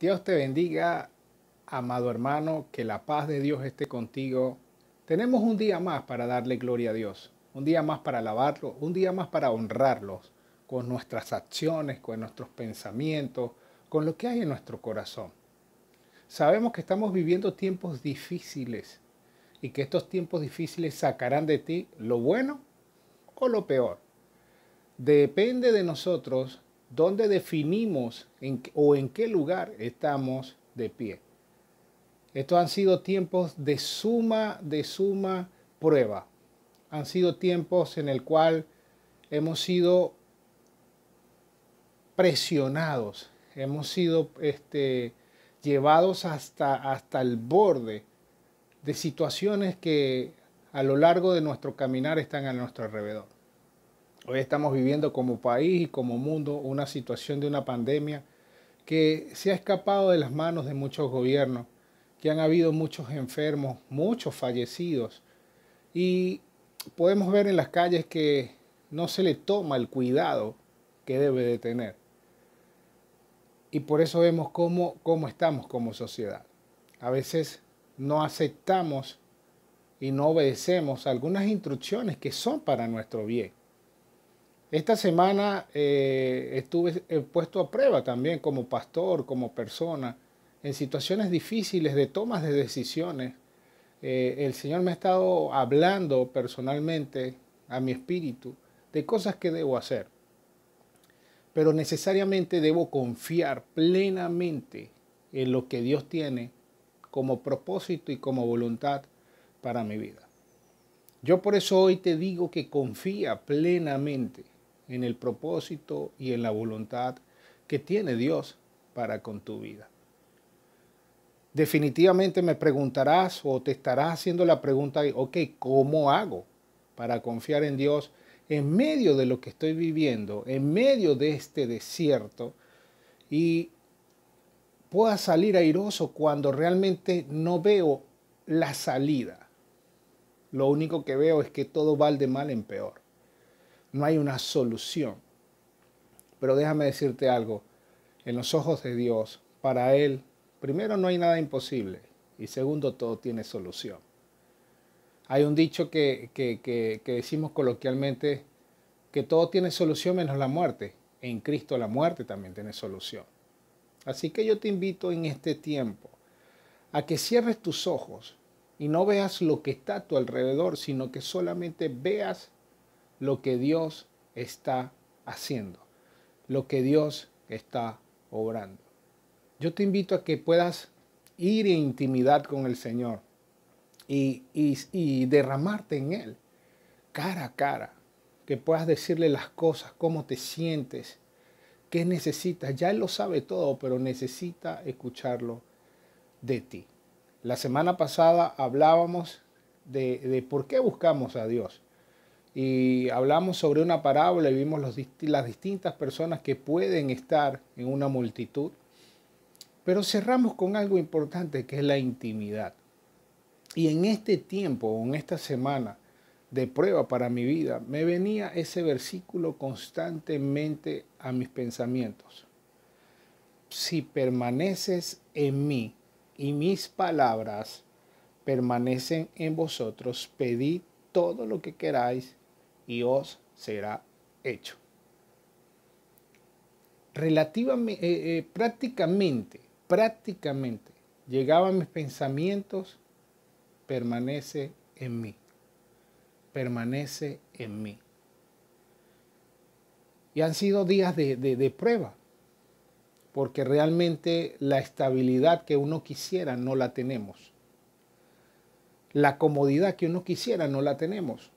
Dios te bendiga, amado hermano, que la paz de Dios esté contigo. Tenemos un día más para darle gloria a Dios, un día más para alabarlo, un día más para honrarlos con nuestras acciones, con nuestros pensamientos, con lo que hay en nuestro corazón. Sabemos que estamos viviendo tiempos difíciles y que estos tiempos difíciles sacarán de ti lo bueno o lo peor. Depende de nosotros dónde definimos o en qué lugar estamos de pie. Estos han sido tiempos de suma prueba. Han sido tiempos en el cual hemos sido presionados, hemos sido llevados hasta el borde de situaciones que a lo largo de nuestro caminar están a nuestro alrededor. Hoy estamos viviendo como país y como mundo una situación de una pandemia que se ha escapado de las manos de muchos gobiernos, que han habido muchos enfermos, muchos fallecidos y podemos ver en las calles que no se le toma el cuidado que debe de tener. Y por eso vemos cómo estamos como sociedad. A veces no aceptamos y no obedecemos algunas instrucciones que son para nuestro bien. Esta semana estuve puesto a prueba también como pastor, como persona, en situaciones difíciles de tomas de decisiones. El Señor me ha estado hablando personalmente a mi espíritu de cosas que debo hacer. Pero necesariamente debo confiar plenamente en lo que Dios tiene como propósito y como voluntad para mi vida. Yo por eso hoy te digo que confía plenamente en el propósito y en la voluntad que tiene Dios para con tu vida. Definitivamente me preguntarás o te estarás haciendo la pregunta, ok, ¿cómo hago para confiar en Dios en medio de lo que estoy viviendo, en medio de este desierto y pueda salir airoso cuando realmente no veo la salida? Lo único que veo es que todo va de mal en peor. No hay una solución. Pero déjame decirte algo, en los ojos de Dios, para Él, primero no hay nada imposible y segundo todo tiene solución. Hay un dicho que decimos coloquialmente que todo tiene solución menos la muerte. En Cristo la muerte también tiene solución. Así que yo te invito en este tiempo a que cierres tus ojos y no veas lo que está a tu alrededor, sino que solamente veas lo que Dios está haciendo, lo que Dios está obrando. Yo te invito a que puedas ir en intimidad con el Señor y derramarte en Él, cara a cara, que puedas decirle las cosas, cómo te sientes, qué necesitas. Ya Él lo sabe todo, pero necesita escucharlo de ti. La semana pasada hablábamos de por qué buscamos a Dios. Y hablamos sobre una parábola y vimos las distintas personas que pueden estar en una multitud. Pero cerramos con algo importante que es la intimidad. Y en este tiempo, en esta semana de prueba para mi vida, me venía ese versículo constantemente a mis pensamientos. Si permaneces en mí y mis palabras permanecen en vosotros, pedid todo lo que queráis y os será hecho. Prácticamente, llegaban mis pensamientos, permanece en mí, permanece en mí. Y han sido días de prueba, porque realmente la estabilidad que uno quisiera no la tenemos. La comodidad que uno quisiera no la tenemos.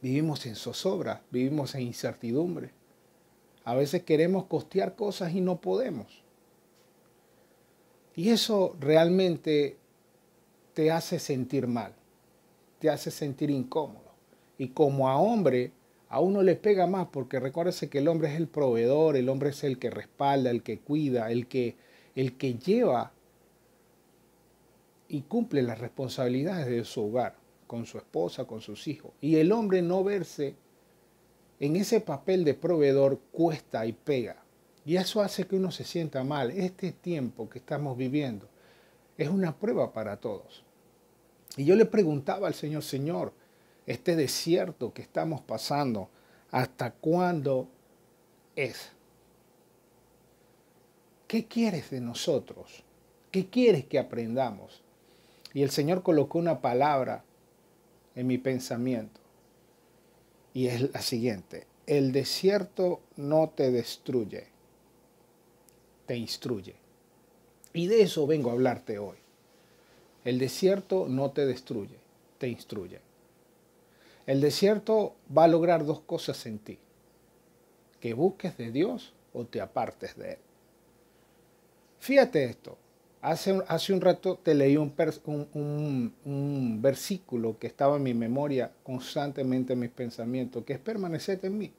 Vivimos en zozobra, vivimos en incertidumbre. A veces queremos costear cosas y no podemos. Y eso realmente te hace sentir mal, te hace sentir incómodo. Y como a hombre, a uno le pega más porque recuérdese que el hombre es el proveedor, el hombre es el que respalda, el que cuida, el que lleva y cumple las responsabilidades de su hogar, con su esposa, con sus hijos. Y el hombre no verse en ese papel de proveedor cuesta y pega. Y eso hace que uno se sienta mal. Este tiempo que estamos viviendo es una prueba para todos. Y yo le preguntaba al Señor, Señor, este desierto que estamos pasando, ¿hasta cuándo es? ¿Qué quieres de nosotros? ¿Qué quieres que aprendamos? Y el Señor colocó una palabra en mi pensamiento. Y es la siguiente: el desierto no te destruye, te instruye. Y de eso vengo a hablarte hoy. El desierto no te destruye, te instruye. El desierto va a lograr dos cosas en ti: que busques de Dios o te apartes de Él. Fíjate esto. Hace un rato te leí un versículo que estaba en mi memoria constantemente en mis pensamientos, que es permanecer en mí.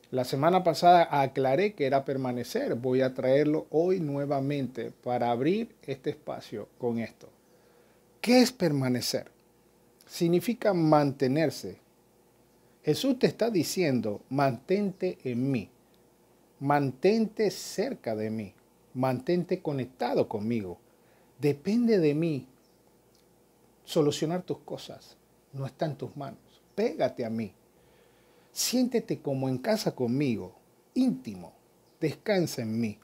La semana pasada aclaré que era permanecer. Voy a traerlo hoy nuevamente para abrir este espacio con esto. ¿Qué es permanecer? Significa mantenerse. Jesús te está diciendo, mantente en mí, mantente cerca de mí, mantente conectado conmigo. Depende de mí solucionar tus cosas, no está en tus manos. Pégate a mí, siéntete como en casa conmigo, íntimo, descansa en mí.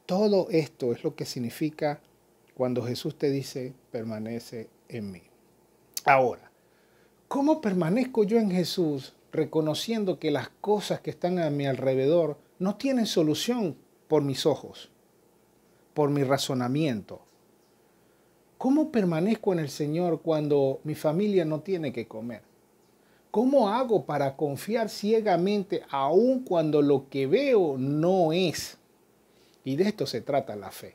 Todo esto es lo que significa cuando Jesús te dice, permanece en mí. Ahora, ¿cómo permanezco yo en Jesús reconociendo que las cosas que están a mi alrededor no tienen solución por mis ojos, por mi razonamiento? ¿Cómo permanezco en el Señor cuando mi familia no tiene que comer? ¿Cómo hago para confiar ciegamente aun cuando lo que veo no es? Y de esto se trata la fe.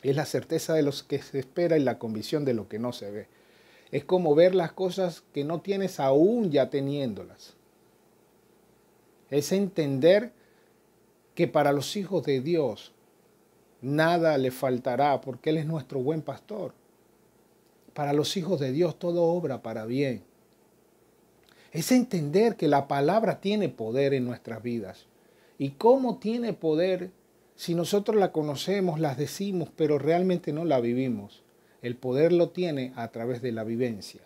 Es la certeza de lo que se espera y la convicción de lo que no se ve. Es como ver las cosas que no tienes aún ya teniéndolas. Es entender que para los hijos de Dios nada le faltará porque Él es nuestro buen pastor. Para los hijos de Dios todo obra para bien. Es entender que la palabra tiene poder en nuestras vidas. ¿Y cómo tiene poder si nosotros la conocemos, las decimos, pero realmente no la vivimos? El poder lo tiene a través de la vivencia.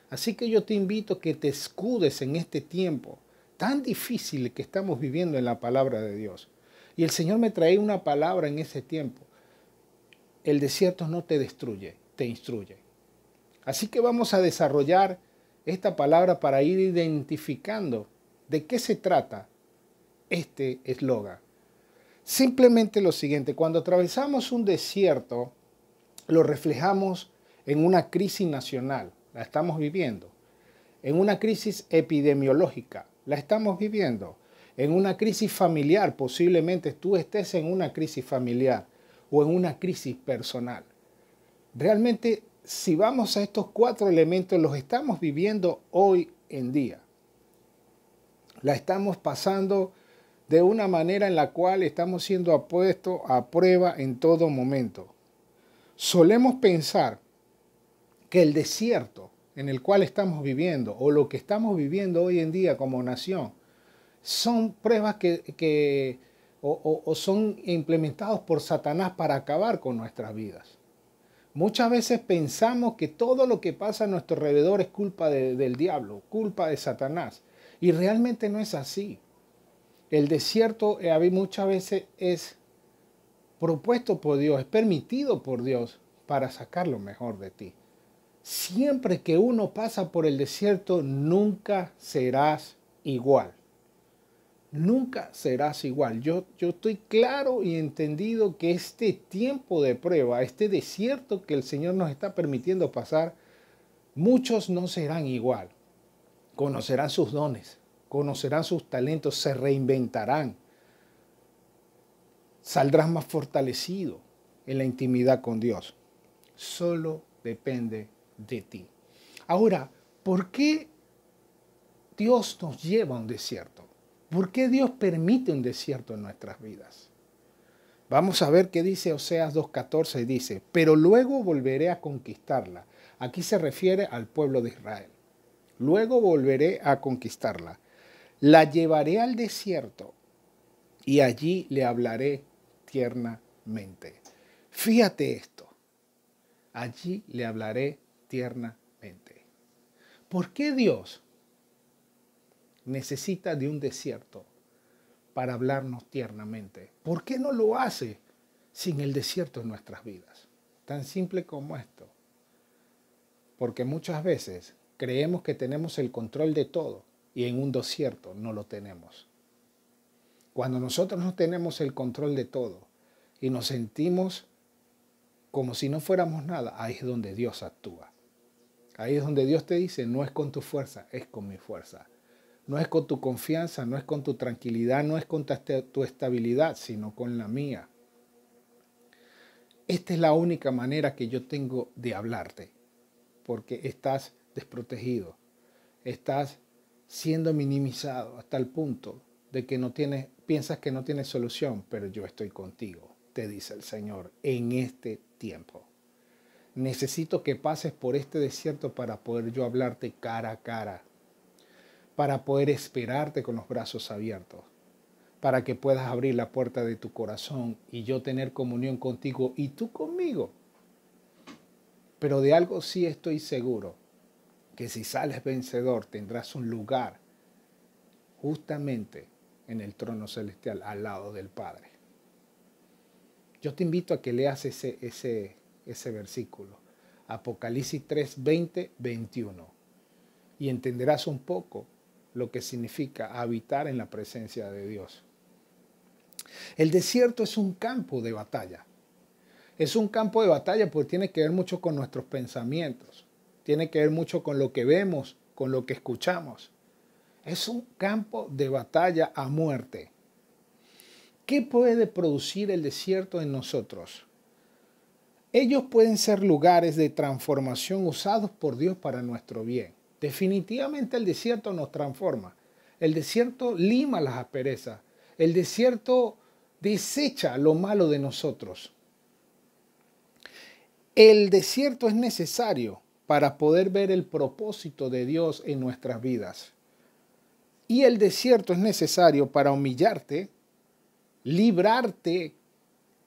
Así que yo te invito a que te escudes en este tiempo tan difícil que estamos viviendo en la palabra de Dios. Y el Señor me trae una palabra en ese tiempo. El desierto no te destruye, te instruye. Así que vamos a desarrollar esta palabra para ir identificando de qué se trata este eslogan. Simplemente lo siguiente: cuando atravesamos un desierto, lo reflejamos en una crisis nacional, la estamos viviendo, en una crisis epidemiológica, la estamos viviendo, en una crisis familiar, posiblemente tú estés en una crisis familiar o en una crisis personal. Realmente, si vamos a estos cuatro elementos, los estamos viviendo hoy en día. La estamos pasando de una manera en la cual estamos siendo puestos a prueba en todo momento. Solemos pensar que el desierto en el cual estamos viviendo o lo que estamos viviendo hoy en día como nación son pruebas que son implementados por Satanás para acabar con nuestras vidas. Muchas veces pensamos que todo lo que pasa a nuestro alrededor es culpa del diablo, culpa de Satanás. Y realmente no es así. El desierto muchas veces es propuesto por Dios, es permitido por Dios para sacar lo mejor de ti. Siempre que uno pasa por el desierto, nunca serás igual. Nunca serás igual. Yo estoy claro y entendido que este tiempo de prueba, este desierto que el Señor nos está permitiendo pasar, muchos no serán igual. Conocerán sus dones, conocerán sus talentos, se reinventarán. Saldrás más fortalecido en la intimidad con Dios. Solo depende de ti. Ahora, ¿por qué Dios nos lleva a un desierto? ¿Por qué Dios permite un desierto en nuestras vidas? Vamos a ver qué dice Oseas 2:14 y dice, pero luego volveré a conquistarla. Aquí se refiere al pueblo de Israel. Luego volveré a conquistarla. La llevaré al desierto y allí le hablaré tiernamente. Fíjate esto, allí le hablaré tiernamente. ¿Por qué Dios necesita de un desierto para hablarnos tiernamente? ¿Por qué no lo hace sin el desierto en nuestras vidas? Tan simple como esto. Porque muchas veces creemos que tenemos el control de todo y en un desierto no lo tenemos. Cuando nosotros no tenemos el control de todo y nos sentimos como si no fuéramos nada, ahí es donde Dios actúa. Ahí es donde Dios te dice, no es con tu fuerza, es con mi fuerza. No es con tu confianza, no es con tu tranquilidad, no es con tu estabilidad, sino con la mía. Esta es la única manera que yo tengo de hablarte, porque estás desprotegido, estás siendo minimizado hasta el punto de que piensas que no tienes solución, pero yo estoy contigo, te dice el Señor, en este tiempo. Necesito que pases por este desierto para poder yo hablarte cara a cara, para poder esperarte con los brazos abiertos, para que puedas abrir la puerta de tu corazón y yo tener comunión contigo y tú conmigo. Pero de algo sí estoy seguro, que si sales vencedor tendrás un lugar justamente en el trono celestial al lado del Padre. Yo te invito a que leas ese versículo, Apocalipsis 3, 20, 21, y entenderás un poco lo que significa habitar en la presencia de Dios. El desierto es un campo de batalla. Es un campo de batalla porque tiene que ver mucho con nuestros pensamientos, tiene que ver mucho con lo que vemos, con lo que escuchamos. Es un campo de batalla a muerte. ¿Qué puede producir el desierto en nosotros? Ellos pueden ser lugares de transformación usados por Dios para nuestro bien. Definitivamente el desierto nos transforma. El desierto lima las asperezas. El desierto desecha lo malo de nosotros. El desierto es necesario para poder ver el propósito de Dios en nuestras vidas. Y el desierto es necesario para humillarte, librarte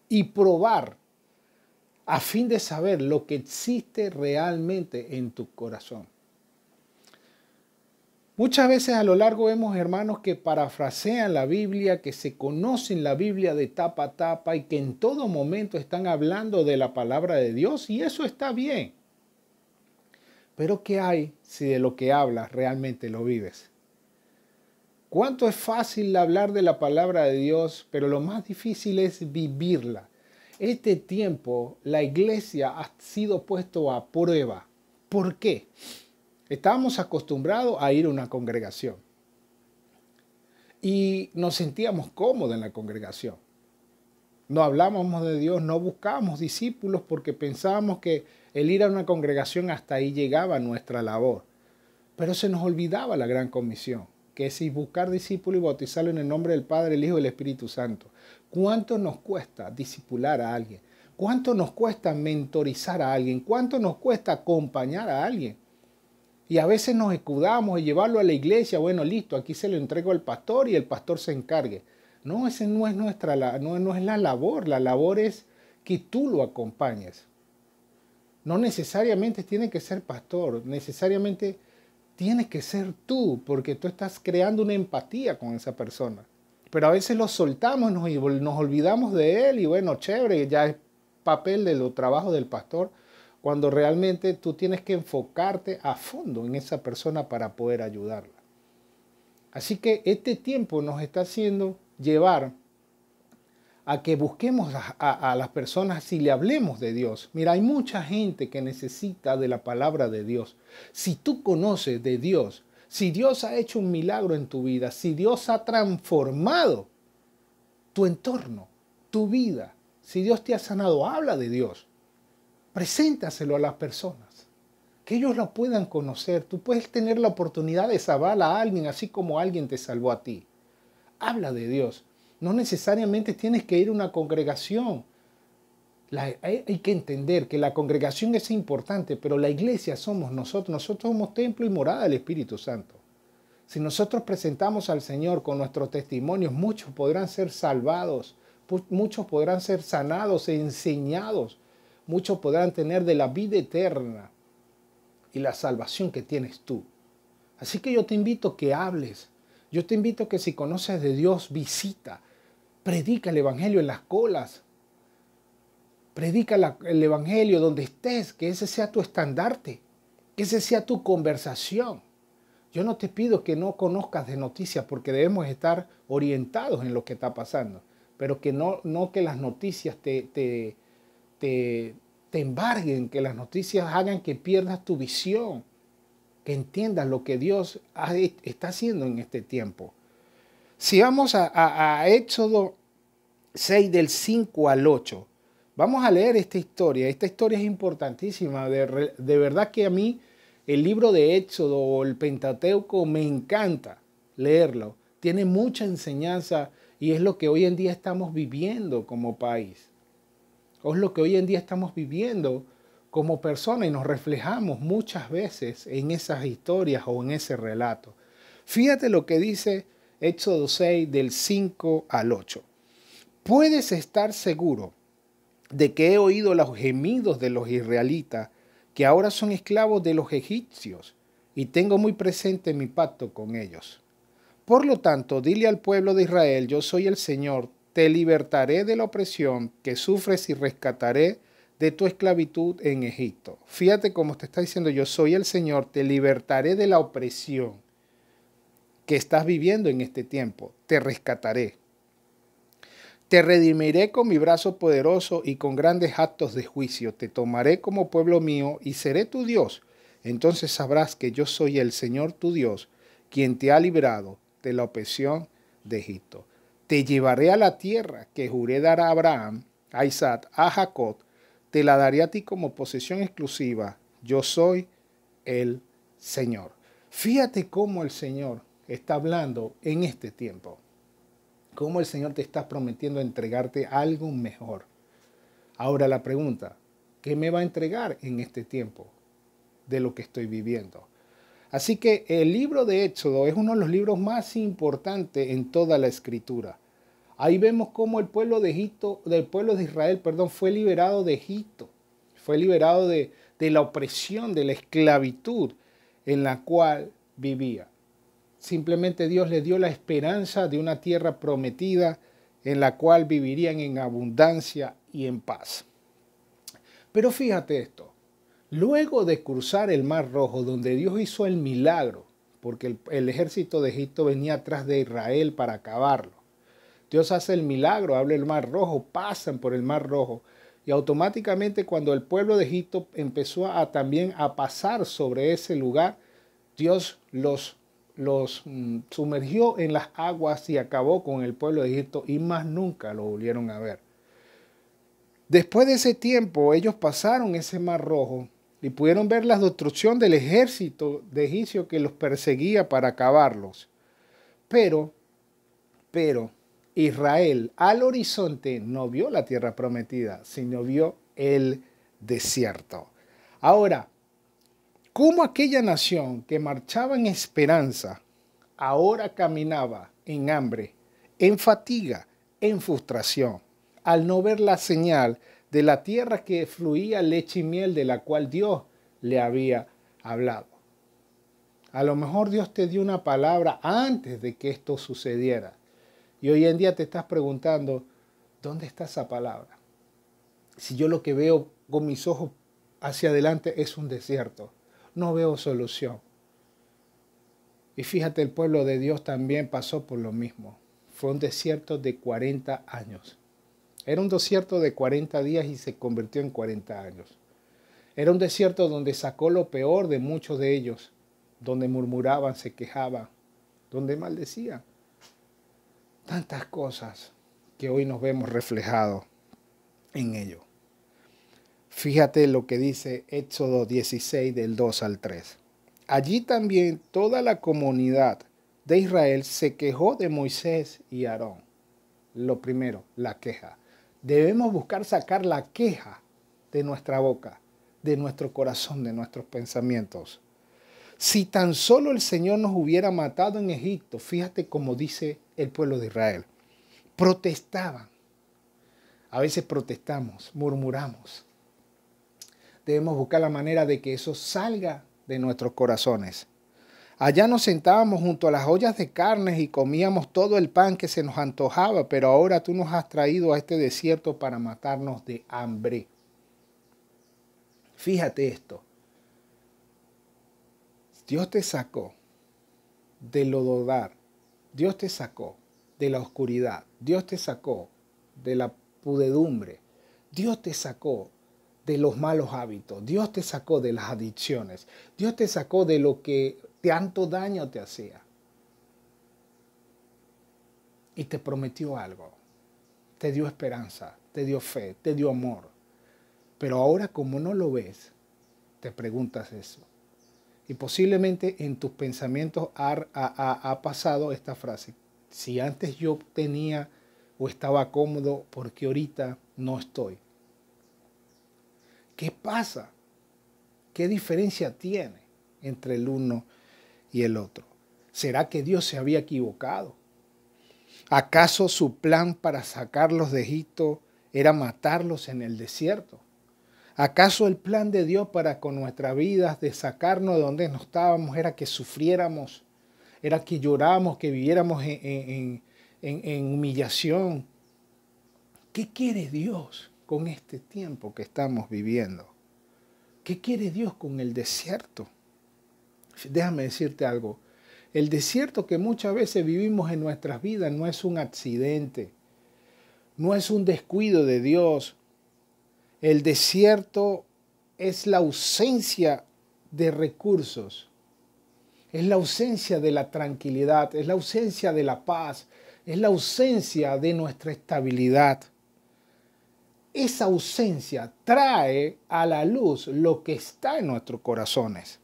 y probar a fin de saber lo que existe realmente en tu corazón. Muchas veces a lo largo vemos hermanos que parafrasean la Biblia, que se conocen la Biblia de tapa a tapa y que en todo momento están hablando de la palabra de Dios y eso está bien. Pero ¿qué hay si de lo que hablas realmente lo vives? ¿Cuánto es fácil hablar de la palabra de Dios, pero lo más difícil es vivirla? Este tiempo la iglesia ha sido puesto a prueba. ¿Por qué? Estábamos acostumbrados a ir a una congregación y nos sentíamos cómodos en la congregación. No hablábamos de Dios, no buscábamos discípulos porque pensábamos que el ir a una congregación hasta ahí llegaba nuestra labor. Pero se nos olvidaba la gran comisión, que es buscar discípulos y bautizarlo en el nombre del Padre, el Hijo y el Espíritu Santo. ¿Cuánto nos cuesta discipular a alguien? ¿Cuánto nos cuesta mentorizar a alguien? ¿Cuánto nos cuesta acompañar a alguien? Y a veces nos escudamos en llevarlo a la iglesia. Bueno, listo, aquí se lo entrego al pastor y el pastor se encargue. No, ese no es no es la labor. La labor es que tú lo acompañes. No necesariamente tiene que ser pastor, necesariamente tienes que ser tú, porque tú estás creando una empatía con esa persona. Pero a veces lo soltamos y nos olvidamos de él y bueno, chévere, ya es papel de los trabajos del pastor, cuando realmente tú tienes que enfocarte a fondo en esa persona para poder ayudarla. Así que este tiempo nos está haciendo llevar a que busquemos a las personas y le hablemos de Dios. Mira, hay mucha gente que necesita de la palabra de Dios. Si tú conoces de Dios, si Dios ha hecho un milagro en tu vida, si Dios ha transformado tu entorno, tu vida, si Dios te ha sanado, habla de Dios. Preséntaselo a las personas, que ellos lo puedan conocer. Tú puedes tener la oportunidad de salvar a alguien así como alguien te salvó a ti. Habla de Dios. No necesariamente tienes que ir a una congregación. Hay que entender que la congregación es importante, pero la iglesia somos nosotros. Nosotros somos templo y morada del Espíritu Santo. Si nosotros presentamos al Señor con nuestros testimonios, muchos podrán ser salvados, muchos podrán ser sanados e enseñados, muchos podrán tener de la vida eterna y la salvación que tienes tú. Así que yo te invito a que hables. Yo te invito a que si conoces de Dios, visita. Predica el Evangelio en las colas. Predica el Evangelio donde estés, que ese sea tu estandarte, que ese sea tu conversación. Yo no te pido que no conozcas de noticias porque debemos estar orientados en lo que está pasando, pero que no que las noticias te embarguen, que las noticias hagan que pierdas tu visión, que entiendas lo que Dios está haciendo en este tiempo. Si vamos a Éxodo 6 del 5 al 8, vamos a leer esta historia. Esta historia es importantísima. De verdad que a mí el libro de Éxodo o el Pentateuco me encanta leerlo. Tiene mucha enseñanza y es lo que hoy en día estamos viviendo como país. Es lo que hoy en día estamos viviendo como personas y nos reflejamos muchas veces en esas historias o en ese relato. Fíjate lo que dice Éxodo 6 del 5 al 8. Puedes estar seguro de que he oído los gemidos de los israelitas, que ahora son esclavos de los egipcios, y tengo muy presente mi pacto con ellos. Por lo tanto, dile al pueblo de Israel, yo soy el Señor, te libertaré de la opresión que sufres y rescataré de tu esclavitud en Egipto. Fíjate cómo te está diciendo, yo soy el Señor, te libertaré de la opresión que estás viviendo en este tiempo, te rescataré. Te redimiré con mi brazo poderoso y con grandes actos de juicio. Te tomaré como pueblo mío y seré tu Dios. Entonces sabrás que yo soy el Señor tu Dios, quien te ha librado de la opresión de Egipto. Te llevaré a la tierra que juré dar a Abraham, a Isaac, a Jacob. Te la daré a ti como posesión exclusiva. Yo soy el Señor. Fíjate cómo el Señor está hablando en este tiempo. Cómo el Señor te está prometiendo entregarte algo mejor. Ahora la pregunta, ¿qué me va a entregar en este tiempo de lo que estoy viviendo? Así que el libro de Éxodo es uno de los libros más importantes en toda la Escritura. Ahí vemos cómo el pueblo de Israel, fue liberado de Egipto. Fue liberado de la opresión, de la esclavitud en la cual vivía. Simplemente Dios les dio la esperanza de una tierra prometida en la cual vivirían en abundancia y en paz. Pero fíjate esto, luego de cruzar el Mar Rojo, donde Dios hizo el milagro, porque el ejército de Egipto venía atrás de Israel para acabarlo. Dios hace el milagro, abre el Mar Rojo, pasan por el Mar Rojo y automáticamente cuando el pueblo de Egipto empezó también a pasar sobre ese lugar, Dios los sumergió en las aguas y acabó con el pueblo de Egipto y más nunca lo volvieron a ver. Después de ese tiempo, ellos pasaron ese Mar Rojo y pudieron ver la destrucción del ejército de egipcio que los perseguía para acabarlos. Pero Israel al horizonte no vio la tierra prometida, sino vio el desierto. Ahora, ¿cómo aquella nación que marchaba en esperanza ahora caminaba en hambre, en fatiga, en frustración, al no ver la señal de la tierra que fluía leche y miel de la cual Dios le había hablado? A lo mejor Dios te dio una palabra antes de que esto sucediera. Y hoy en día te estás preguntando, ¿dónde está esa palabra? Si yo lo que veo con mis ojos hacia adelante es un desierto, no veo solución. Y fíjate, el pueblo de Dios también pasó por lo mismo. Fue un desierto de 40 años. Era un desierto de 40 días y se convirtió en 40 años. Era un desierto donde sacó lo peor de muchos de ellos, donde murmuraban, se quejaban, donde maldecían. Tantas cosas que hoy nos vemos reflejados en ello. Fíjate lo que dice Éxodo 16 del 2 al 3. Allí también toda la comunidad de Israel se quejó de Moisés y Aarón. Lo primero, la queja. Debemos buscar sacar la queja de nuestra boca, de nuestro corazón, de nuestros pensamientos. Si tan solo el Señor nos hubiera matado en Egipto, fíjate cómo dice el pueblo de Israel. Protestaban. A veces protestamos, murmuramos. Debemos buscar la manera de que eso salga de nuestros corazones. Allá nos sentábamos junto a las ollas de carnes y comíamos todo el pan que se nos antojaba, pero ahora tú nos has traído a este desierto para matarnos de hambre. Fíjate esto. Dios te sacó del lododar. Dios te sacó de la oscuridad. Dios te sacó de la pudedumbre. Dios te sacó de los malos hábitos. Dios te sacó de las adicciones. Dios te sacó de lo que tanto daño te hacía. Y te prometió algo. Te dio esperanza, te dio fe, te dio amor. Pero ahora, como no lo ves, te preguntas eso. Y posiblemente en tus pensamientos ha pasado esta frase. Si antes yo tenía o estaba cómodo, ¿por qué ahorita no estoy? ¿Qué pasa? ¿Qué diferencia tiene entre el uno y el otro? ¿Será que Dios se había equivocado? ¿Acaso su plan para sacarlos de Egipto era matarlos en el desierto? ¿Acaso el plan de Dios para con nuestras vidas de sacarnos de donde no estábamos era que sufriéramos, era que lloráramos, que viviéramos en humillación? ¿Qué quiere Dios con este tiempo que estamos viviendo? ¿Qué quiere Dios con el desierto? Déjame decirte algo. El desierto que muchas veces vivimos en nuestras vidas no es un accidente, no es un descuido de Dios. El desierto es la ausencia de recursos, es la ausencia de la tranquilidad, es la ausencia de la paz, es la ausencia de nuestra estabilidad. Esa ausencia trae a la luz lo que está en nuestros corazones.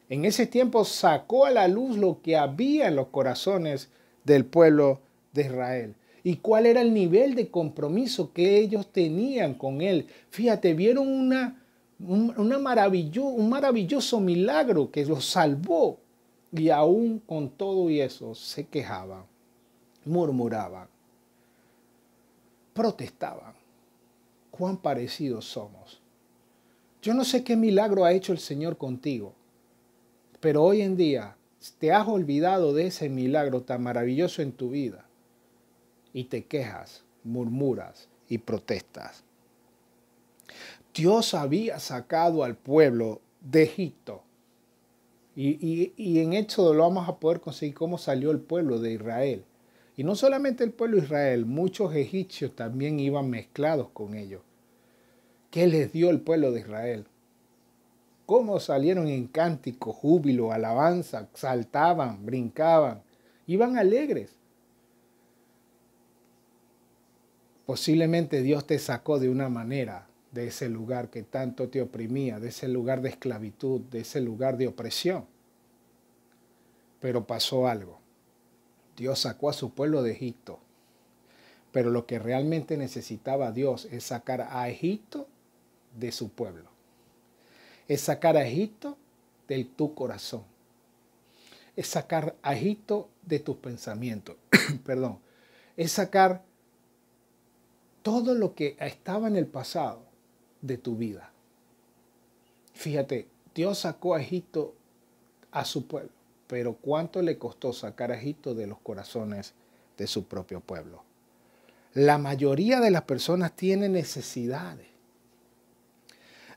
En ese tiempo sacó a la luz lo que había en los corazones del pueblo de Israel. ¿Y cuál era el nivel de compromiso que ellos tenían con él? Fíjate, vieron un maravilloso milagro que los salvó. Y aún con todo y eso se quejaban, murmuraban, protestaban. ¿Cuán parecidos somos? Yo no sé qué milagro ha hecho el Señor contigo, pero hoy en día te has olvidado de ese milagro tan maravilloso en tu vida. Y te quejas, murmuras y protestas. Dios había sacado al pueblo de Egipto. Y en Éxodo lo vamos a poder conseguir cómo salió el pueblo de Israel. Y no solamente el pueblo de Israel, muchos egipcios también iban mezclados con ellos. ¿Qué les dio el pueblo de Israel? ¿Cómo salieron en cántico, júbilo, alabanza, saltaban, brincaban, iban alegres? Posiblemente Dios te sacó de una manera de ese lugar que tanto te oprimía, de ese lugar de esclavitud, de ese lugar de opresión. Pero pasó algo. Dios sacó a su pueblo de Egipto. Pero lo que realmente necesitaba Dios es sacar a Egipto de su pueblo. Es sacar a Egipto de tu corazón. Es sacar a Egipto de tus pensamientos. Perdón. Es sacar todo lo que estaba en el pasado de tu vida. Fíjate, Dios sacó a Egipto a su pueblo, pero ¿cuánto le costó sacar a Egipto de los corazones de su propio pueblo? La mayoría de las personas tienen necesidades.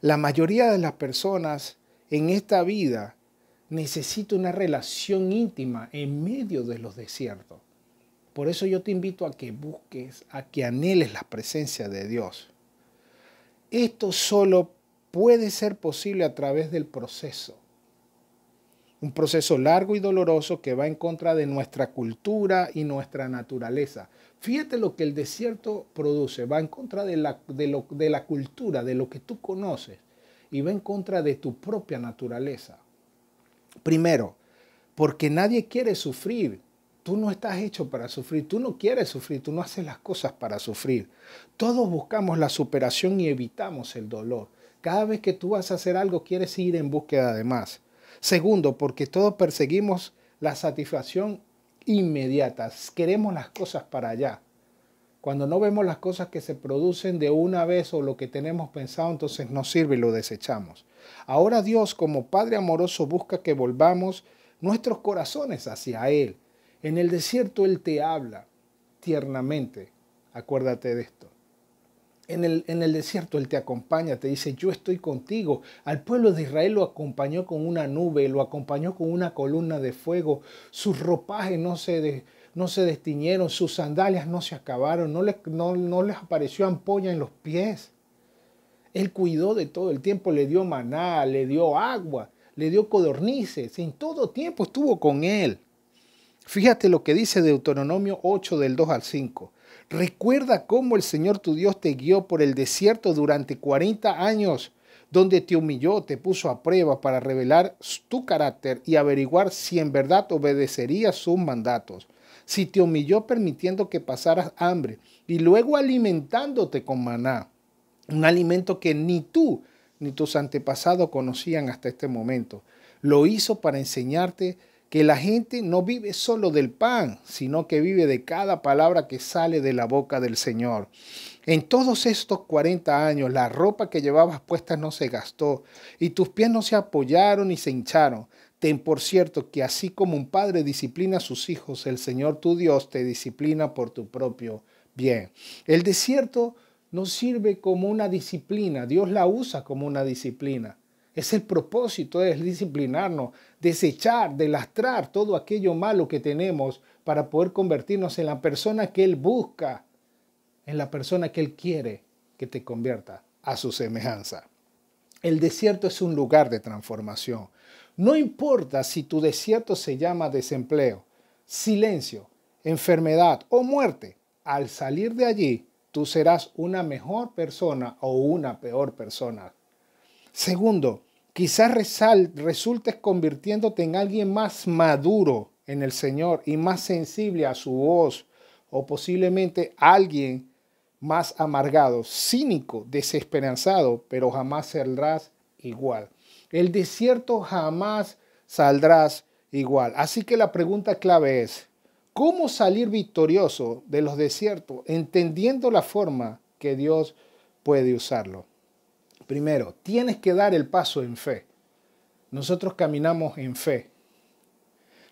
La mayoría de las personas en esta vida necesita una relación íntima en medio de los desiertos. Por eso yo te invito a que busques, a que anheles la presencia de Dios. Esto solo puede ser posible a través del proceso. Un proceso largo y doloroso que va en contra de nuestra cultura y nuestra naturaleza. Fíjate lo que el desierto produce. Va en contra de la cultura, de lo que tú conoces. Y va en contra de tu propia naturaleza. Primero, porque nadie quiere sufrir. Tú no estás hecho para sufrir, tú no quieres sufrir, tú no haces las cosas para sufrir. Todos buscamos la superación y evitamos el dolor. Cada vez que tú vas a hacer algo, quieres ir en búsqueda de más. Segundo, porque todos perseguimos la satisfacción inmediata. Queremos las cosas para allá. Cuando no vemos las cosas que se producen de una vez o lo que tenemos pensado, entonces no sirve y lo desechamos. Ahora Dios, como Padre amoroso, busca que volvamos nuestros corazones hacia Él. En el desierto Él te habla tiernamente. Acuérdate de esto. En el desierto Él te acompaña, te dice, yo estoy contigo. Al pueblo de Israel lo acompañó con una nube, lo acompañó con una columna de fuego. Sus ropajes no se destiñeron, sus sandalias no se acabaron, no les apareció ampolla en los pies. Él cuidó de todo el tiempo, le dio maná, le dio agua, le dio codornices. En todo tiempo estuvo con Él. Fíjate lo que dice Deuteronomio 8 del 2 al 5. Recuerda cómo el Señor tu Dios te guió por el desierto durante 40 años, donde te humilló, te puso a prueba para revelar tu carácter y averiguar si en verdad obedecerías sus mandatos. Si te humilló permitiendo que pasaras hambre y luego alimentándote con maná, un alimento que ni tú ni tus antepasados conocían hasta este momento. Lo hizo para enseñarte que la gente no vive solo del pan, sino que vive de cada palabra que sale de la boca del Señor. En todos estos 40 años, la ropa que llevabas puesta no se gastó y tus pies no se apoyaron ni se hincharon. Ten por cierto que así como un padre disciplina a sus hijos, el Señor tu Dios te disciplina por tu propio bien. El desierto nos sirve como una disciplina, Dios la usa como una disciplina. Es el propósito, es disciplinarnos, desechar, delastrar todo aquello malo que tenemos para poder convertirnos en la persona que Él busca, en la persona que Él quiere que te convierta a su semejanza. El desierto es un lugar de transformación. No importa si tu desierto se llama desempleo, silencio, enfermedad o muerte, al salir de allí, tú serás una mejor persona o una peor persona. Segundo, quizás resultes convirtiéndote en alguien más maduro en el Señor y más sensible a su voz, o posiblemente alguien más amargado, cínico, desesperanzado, pero jamás saldrás igual. El desierto jamás saldrás igual. Así que la pregunta clave es, ¿cómo salir victorioso de los desiertos, entendiendo la forma que Dios puede usarlo? Primero, tienes que dar el paso en fe. Nosotros caminamos en fe,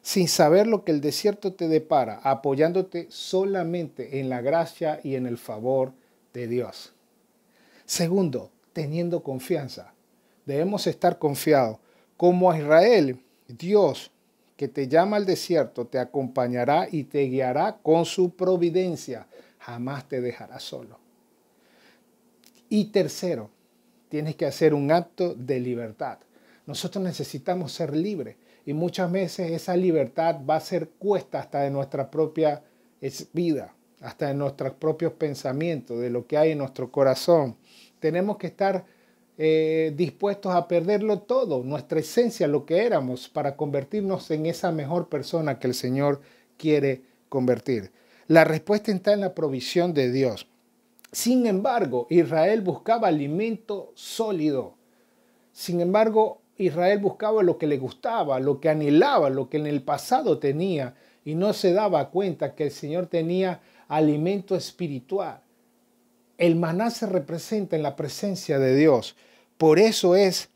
sin saber lo que el desierto te depara, apoyándote solamente en la gracia y en el favor de Dios. Segundo, teniendo confianza. Debemos estar confiados. Como a Israel, Dios que te llama al desierto te acompañará y te guiará con su providencia. Jamás te dejará solo. Y tercero, tienes que hacer un acto de libertad. Nosotros necesitamos ser libres y muchas veces esa libertad va a ser cuesta hasta de nuestra propia vida, hasta de nuestros propios pensamientos, de lo que hay en nuestro corazón. Tenemos que estar dispuestos a perderlo todo, nuestra esencia, lo que éramos, para convertirnos en esa mejor persona que el Señor quiere convertir. La respuesta está en la provisión de Dios. Sin embargo, Israel buscaba alimento sólido. Sin embargo, Israel buscaba lo que le gustaba, lo que anhelaba, lo que en el pasado tenía, y no se daba cuenta que el Señor tenía alimento espiritual. El maná se representa en la presencia de Dios. Por eso es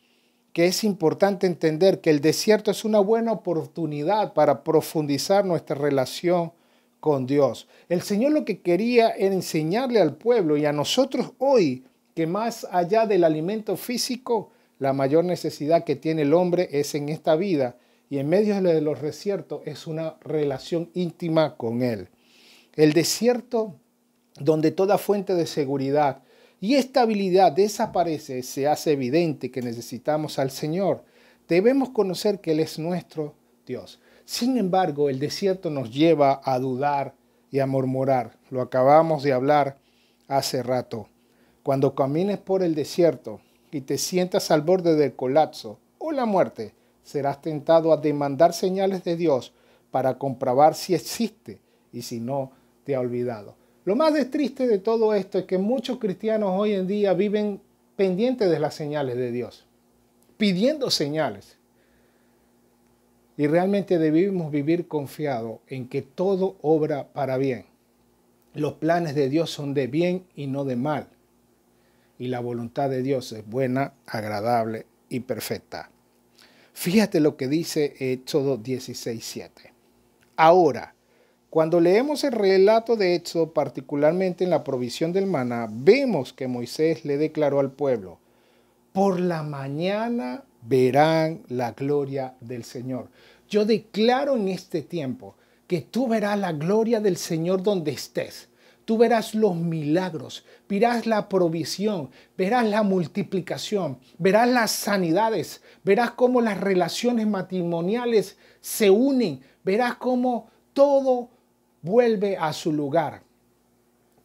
que es importante entender que el desierto es una buena oportunidad para profundizar nuestra relación con Dios. El Señor lo que quería era enseñarle al pueblo y a nosotros hoy que más allá del alimento físico, la mayor necesidad que tiene el hombre es en esta vida y en medio de los desiertos es una relación íntima con Él. El desierto donde toda fuente de seguridad y estabilidad desaparece, se hace evidente que necesitamos al Señor. Debemos conocer que Él es nuestro Dios. Sin embargo, el desierto nos lleva a dudar y a murmurar. Lo acabamos de hablar hace rato. Cuando camines por el desierto y te sientas al borde del colapso o la muerte, serás tentado a demandar señales de Dios para comprobar si existe y si no te ha olvidado. Lo más triste de todo esto es que muchos cristianos hoy en día viven pendientes de las señales de Dios, pidiendo señales. Y realmente debemos vivir confiados en que todo obra para bien. Los planes de Dios son de bien y no de mal. Y la voluntad de Dios es buena, agradable y perfecta. Fíjate lo que dice Éxodo 16:7. Ahora, cuando leemos el relato de Éxodo, particularmente en la provisión del maná, vemos que Moisés le declaró al pueblo: por la mañana verán la gloria del Señor. Yo declaro en este tiempo que tú verás la gloria del Señor donde estés. Tú verás los milagros, verás la provisión, verás la multiplicación, verás las sanidades, verás cómo las relaciones matrimoniales se unen, verás cómo todo vuelve a su lugar.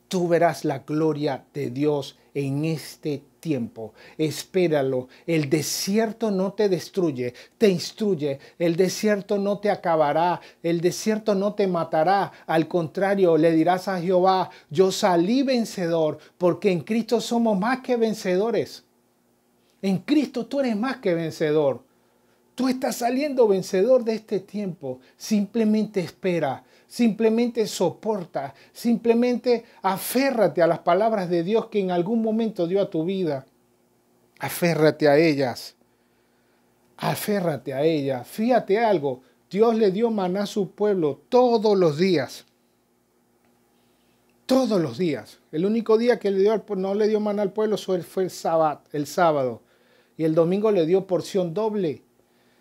Tú verás la gloria de Dios en este tiempo. Espéralo. El desierto no te destruye, te instruye. El desierto no te acabará. El desierto no te matará. Al contrario, le dirás a Jehová: yo salí vencedor, porque en Cristo somos más que vencedores. En Cristo tú eres más que vencedor. Tú estás saliendo vencedor de este tiempo. Simplemente espera, simplemente soporta, simplemente aférrate a las palabras de Dios que en algún momento dio a tu vida. Aférrate a ellas. Aférrate a ellas. Fíjate algo. Dios le dio maná a su pueblo todos los días. Todos los días. El único día que no le dio maná al pueblo fue el sábado. Y el domingo le dio porción doble.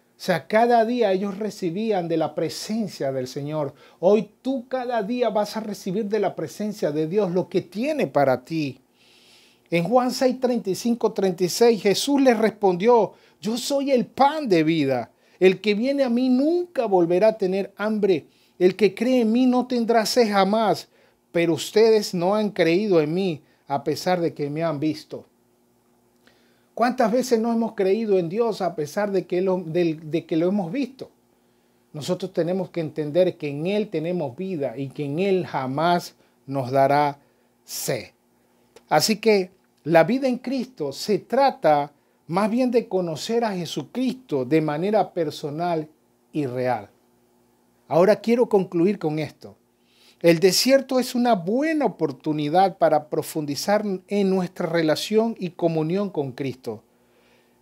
O sea, cada día ellos recibían de la presencia del Señor. Hoy tú cada día vas a recibir de la presencia de Dios lo que tiene para ti. En Juan 6:35-36 Jesús les respondió: yo soy el pan de vida. El que viene a mí nunca volverá a tener hambre. El que cree en mí no tendrá sed jamás. Pero ustedes no han creído en mí a pesar de que me han visto. ¿Cuántas veces no hemos creído en Dios a pesar de que lo hemos visto? Nosotros tenemos que entender que en Él tenemos vida y que en Él jamás nos dará sed. Así que la vida en Cristo se trata más bien de conocer a Jesucristo de manera personal y real. Ahora quiero concluir con esto. El desierto es una buena oportunidad para profundizar en nuestra relación y comunión con Cristo,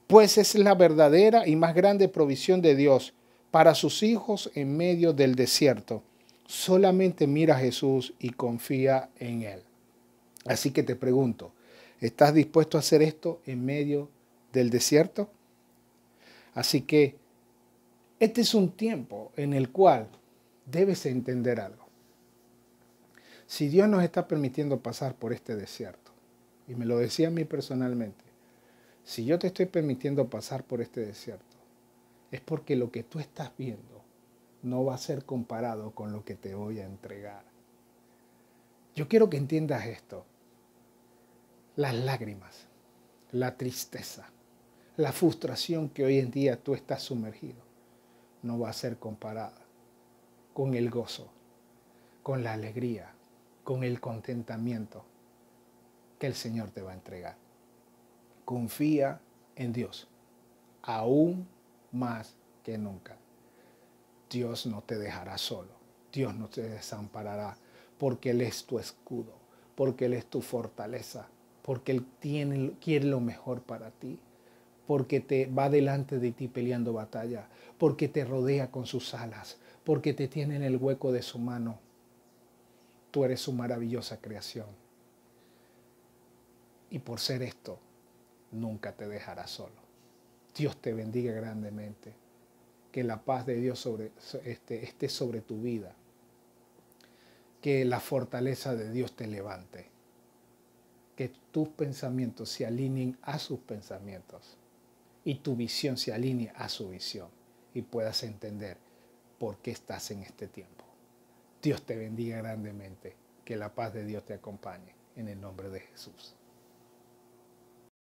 pues es la verdadera y más grande provisión de Dios para sus hijos en medio del desierto. Solamente mira a Jesús y confía en Él. Así que te pregunto, ¿estás dispuesto a hacer esto en medio del desierto? Así que este es un tiempo en el cual debes entender algo. Si Dios nos está permitiendo pasar por este desierto, y me lo decía a mí personalmente, si yo te estoy permitiendo pasar por este desierto, es porque lo que tú estás viendo no va a ser comparado con lo que te voy a entregar. Yo quiero que entiendas esto. Las lágrimas, la tristeza, la frustración que hoy en día tú estás sumergido, no va a ser comparada con el gozo, con la alegría, con el contentamiento que el Señor te va a entregar. Confía en Dios, aún más que nunca. Dios no te dejará solo, Dios no te desamparará, porque Él es tu escudo, porque Él es tu fortaleza, porque Él quiere lo mejor para ti, porque te va delante de ti peleando batalla, porque te rodea con sus alas, porque te tiene en el hueco de su mano. Tú eres su maravillosa creación. Y por ser esto, nunca te dejará solo. Dios te bendiga grandemente. Que la paz de Dios esté sobre tu vida. Que la fortaleza de Dios te levante. Que tus pensamientos se alineen a sus pensamientos. Y tu visión se alinee a su visión. Y puedas entender por qué estás en este tiempo. Dios te bendiga grandemente. Que la paz de Dios te acompañe. En el nombre de Jesús.